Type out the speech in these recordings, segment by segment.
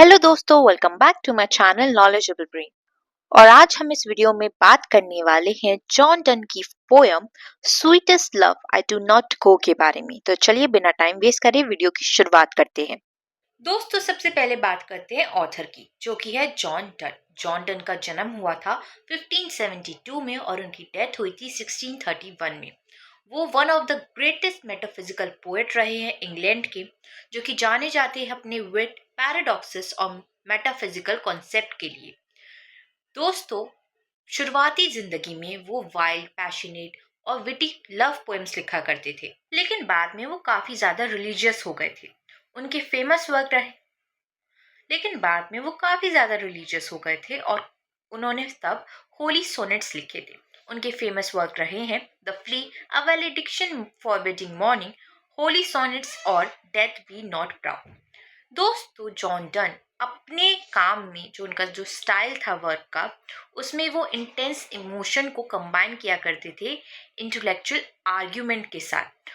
Hello दोस्तों, welcome back to my channel knowledgeable brain. और आज हम इस वीडियो में बात करने वाले हैं जॉन डन की poem sweetest love I do not गो के बारे में। तो चलिए बिना टाइम वेस्ट करे वीडियो की शुरुआत करते हैं। दोस्तों, सबसे पहले बात करते हैं ऑथर की, जो कि है जॉन डन। जॉन डन का जन्म हुआ था 1572 में और उनकी डेथ हुई थी 1631 में। वो one of the greatest metaphysical poet रहे हैं इंग्लैंड के, जो कि जाने जाते हैं अपने विट, पैराडॉक्सेस और मेटाफिजिकल कॉन्सेप्ट के लिए। दोस्तों, शुरुआती जिंदगी में वो वाइल्ड, पैशनेट और विटी लव पोएम्स लिखा करते थे, लेकिन बाद में वो काफी ज्यादा रिलीजियस हो गए थे। उनके फेमस वर्क रहे लेकिन बाद में वो काफी ज्यादा रिलीजियस हो गए थे और उन्होंने तब होली सोनेट्स लिखे थे। उनके फेमस वर्क रहे हैं the flea, a वैलेडिक्शन forbidding mourning, Holi sonnets और डेथ बी नॉट प्राउड। दोस्तों, जॉन डन अपने काम में जो उनका जो स्टाइल था वर्क का, उसमें वो इंटेंस इमोशन को कंबाइन किया करते थे इंटेलेक्चुअल आर्ग्यूमेंट के साथ,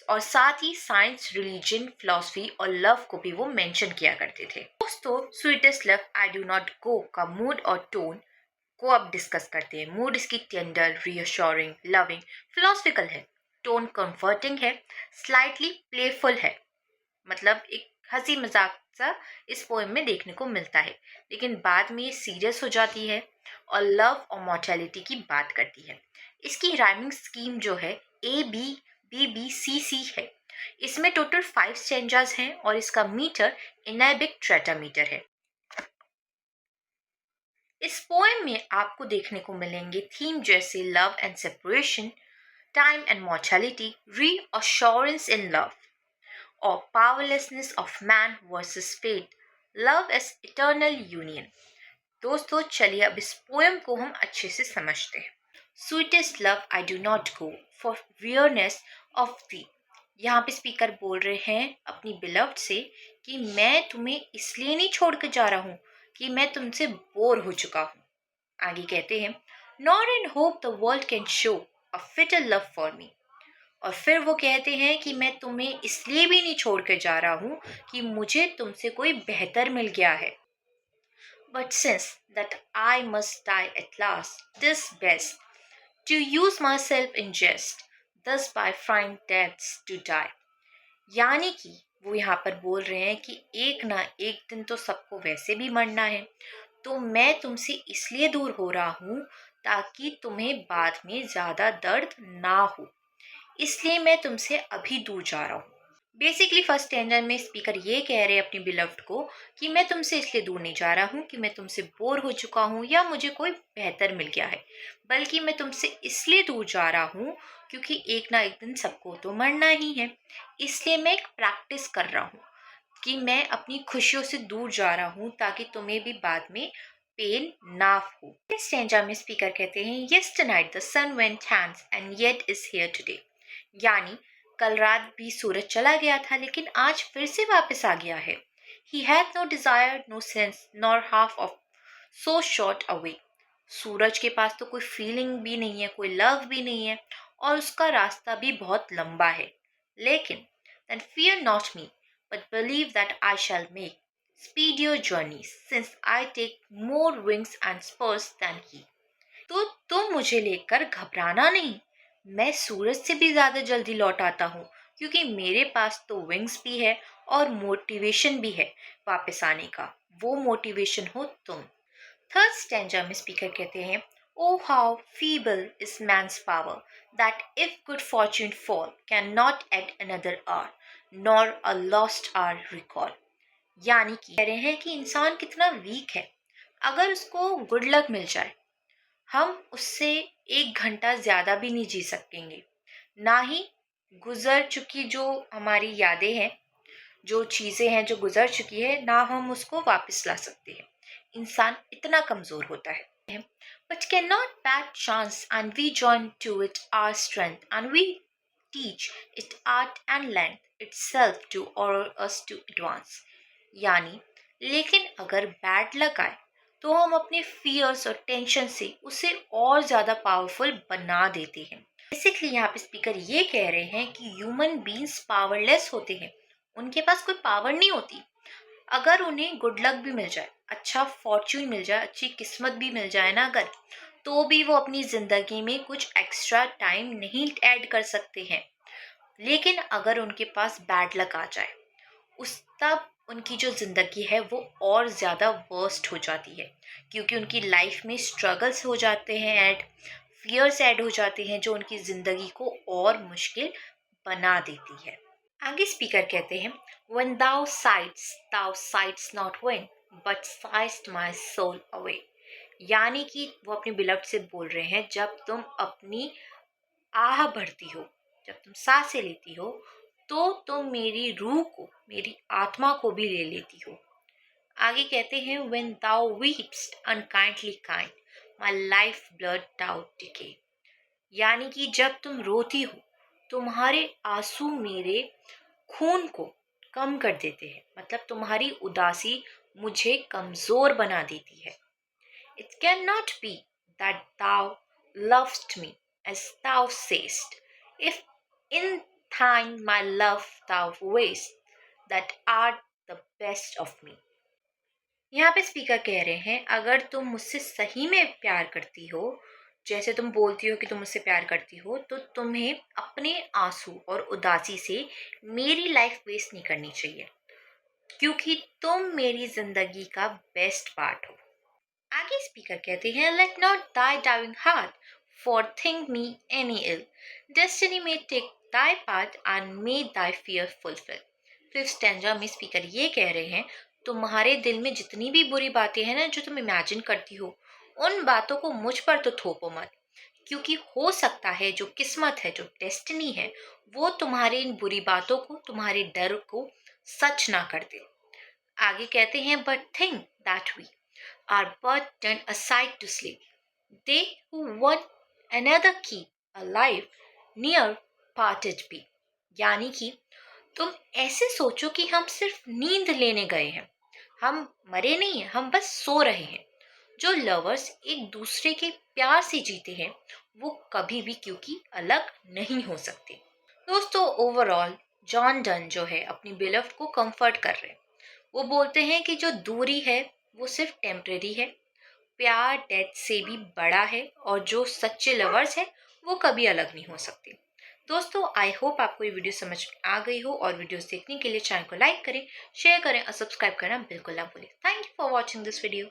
और साथ ही साइंस, रिलीजन, फिलॉसफी और लव को भी वो मेंशन किया करते थे। दोस्तों, sweetest love I do not गो का मूड और टोन को अब डिस्कस करते हैं। मूड इसकी टेंडर, रीअश्योरिंग, लविंग, फिलोसफिकल है। टोन कंफर्टिंग है, स्लाइटली प्लेफुल है, मतलब एक हंसी मजाक सा इस पोएम में देखने को मिलता है, लेकिन बाद में ये सीरियस हो जाती है और लव और मॉर्टेलिटी की बात करती है। इसकी राइमिंग स्कीम जो है ABBBCC है। इसमें टोटल 5 स्टेंजास हैं और इसका मीटर इनैबिक ट्रेटामीटर है। इस पोएम में आपको देखने को मिलेंगे थीम जैसे love and separation, time and mortality, reassurance in love और powerlessness of man versus fate, love as eternal union। दोस्तों, चलिए अब इस पोएम को हम अच्छे से समझते हैं। Sweetest love I do not go for weariness of thee. यहाँ पे स्पीकर बोल रहे हैं अपनी बिलव्ड से कि मैं तुम्हें इसलिए नहीं छोड़ के जा रहा हूँ कि मैं तुमसे बोर हो चुका हूँ। आगे कहते हैं, not in hope the world can show a fitter love for me. और फिर वो कहते हैं कि मैं तुम्हें इसलिए भी नहीं छोड़ कर जा रहा हूँ कि मुझे तुमसे कोई बेहतर मिल गया है। But since that I must die at last, this best to use myself in jest, thus by feigned deaths to die. यानी कि वो यहाँ पर बोल रहे हैं कि एक ना एक दिन तो सबको वैसे भी मरना है, तो मैं तुमसे इसलिए दूर हो रहा हूँ ताकि तुम्हें बाद में ज्यादा दर्द ना हो, इसलिए मैं तुमसे अभी दूर जा रहा हूँ। बेसिकली फर्स्ट टेंडर में स्पीकर ये कह रहे हैं अपनी बिलव्ड को कि मैं तुमसे इसलिए दूर नहीं जा रहा हूँ कि मैं तुमसे बोर हो चुका हूँ या मुझे कोई बेहतर मिल गया है, बल्कि मैं तुमसे इसलिए दूर जा रहा हूँ क्योंकि एक ना एक दिन सबको तो मरना ही है। इसलिए मैं एक प्रैक्टिस कर रहा हूँ कि मैं अपनी खुशियों से दूर जा रहा हूँ ताकि तुम्हें भी बाद में पेन ना हो। इस स्टेंजा में स्पीकर कहते हैं, yesternight the sun went hands and yet is here today। यानी कल रात भी सूरज चला गया था लेकिन आज फिर से वापस आ गया है। He had no desire, no sense, nor half of so short away। सूरज के पास तो कोई फीलिंग भी नहीं है, कोई लव भी नहीं है और उसका रास्ता भी बहुत लंबा है। लेकिन then fear not me, but believe that I shall make speed your journey, since I take more wings and spurs than he। तो तुम मुझे लेकर घबराना नहीं, मैं सूरज से भी ज्यादा जल्दी लौट आता हूँ, क्योंकि मेरे पास तो विंग्स भी है और मोटिवेशन भी है वापस आने का। वो मोटिवेशन हो तुम। थर्ड स्टैंजा में स्पीकर कहते हैं, oh how feeble is man's power, that if good fortune fall can not add another hour nor a lost hour recall. यानी कि कह रहे हैं कि इंसान कितना वीक है, अगर उसको गुड लक मिल जाए हम उससे 1 घंटा ज्यादा भी नहीं जी सकेंगे, ना ही गुजर चुकी जो हमारी यादें हैं, जो चीजें हैं जो गुजर चुकी है, ना हम उसको वापस ला सकते हैं। इंसान इतना कमजोर होता है। But can not bad chance and we join to it our strength and we teach it art and length itself to our us to advance. यानी लेकिन अगर बैड लक आए तो हम अपने फियर्स और टेंशन से उसे और ज्यादा पावरफुल बना देते हैं। बेसिकली यहाँ पे स्पीकर ये कह रहे हैं कि ह्यूमन बींग्स पावरलेस होते हैं, उनके पास कोई पावर नहीं होती, अगर उन्हें गुड लक भी मिल जाए, अच्छा फॉर्च्यून मिल जाए, अच्छी किस्मत भी मिल जाए ना अगर, तो भी वो अपनी ज़िंदगी में कुछ एक्स्ट्रा टाइम नहीं ऐड कर सकते हैं। लेकिन अगर उनके पास बैड लक आ जाए, उस तब उनकी जो ज़िंदगी है वो और ज़्यादा वर्स्ट हो जाती है, क्योंकि उनकी लाइफ में स्ट्रगल्स हो जाते हैं ऐड, फियर्स ऐड हो जाते हैं जो उनकी ज़िंदगी को और मुश्किल बना देती है। आगे स्पीकर कहते हैं, when thou sightst not when but sightst my soul away। यानी कि वो अपने बिलव्ड से बोल रहे हैं, जब तुम अपनी आह भरती हो, जब तुम सांसें लेती हो, तो तुम मेरी रूह को, मेरी आत्मा को भी ले लेती हो। आगे कहते हैं, when thou weepst unkindly kind my life blood thou decay। यानी कि जब तुम रोती हो, तुम्हारे आंसू मेरे खून को कम कर देते हैं, मतलब तुम्हारी उदासी मुझे कमजोर बना देती है। It cannot be that thou lovest me as thou sayest, if in thine my love thou waste, that art the best of me। यहाँ पे स्पीकर कह रहे हैं, अगर तुम मुझसे सही में प्यार करती हो, जैसे तुम बोलती हो कि तुम मुझसे प्यार करती हो, तो तुम्हें अपने आंसू और उदासी से मेरी लाइफ वेस्ट नहीं करनी चाहिए, क्योंकि तुम मेरी जिंदगी का बेस्ट पार्ट हो। आगे स्पीकर कहते हैं, let not thy divining heart forethink me any ill, destiny may take thy part and may thy fear fulfil. Fifth stanza में स्पीकर ये कह रहे हैं, तुम्हारे दिल में जितनी भी बुरी बातें हैं ना, जो तुम इमेजिन करती हो, उन बातों को मुझ पर तो थोपो मत, क्योंकि हो सकता है जो किस्मत है, जो डेस्टिनी है, वो तुम्हारे इन बुरी बातों को, तुम्हारे डर को सच ना कर दे। आगे कहते हैं, but think that we are but turned aside to sleep, they who one another keep alive near parted be। यानी कि तुम ऐसे सोचो कि हम सिर्फ नींद लेने गए हैं, हम मरे नहीं हैं, हम बस सो रहे हैं। जो लवर्स एक दूसरे के प्यार से जीते हैं, वो कभी भी क्योंकि अलग नहीं हो सकते। दोस्तों, ओवरऑल जॉन डन जो है अपनी बिलव्ड को कंफर्ट कर रहे हैं। वो बोलते हैं कि जो दूरी है वो सिर्फ टेम्परेरी है, प्यार डेथ से भी बड़ा है, और जो सच्चे लवर्स हैं वो कभी अलग नहीं हो सकते। दोस्तों, आई होप आपको ये वीडियो समझ में आ गई हो, और वीडियोस देखने के लिए चैनल को लाइक करें, शेयर करें और सब्सक्राइब करना बिल्कुल ना भूलें। Thank you for watching this video.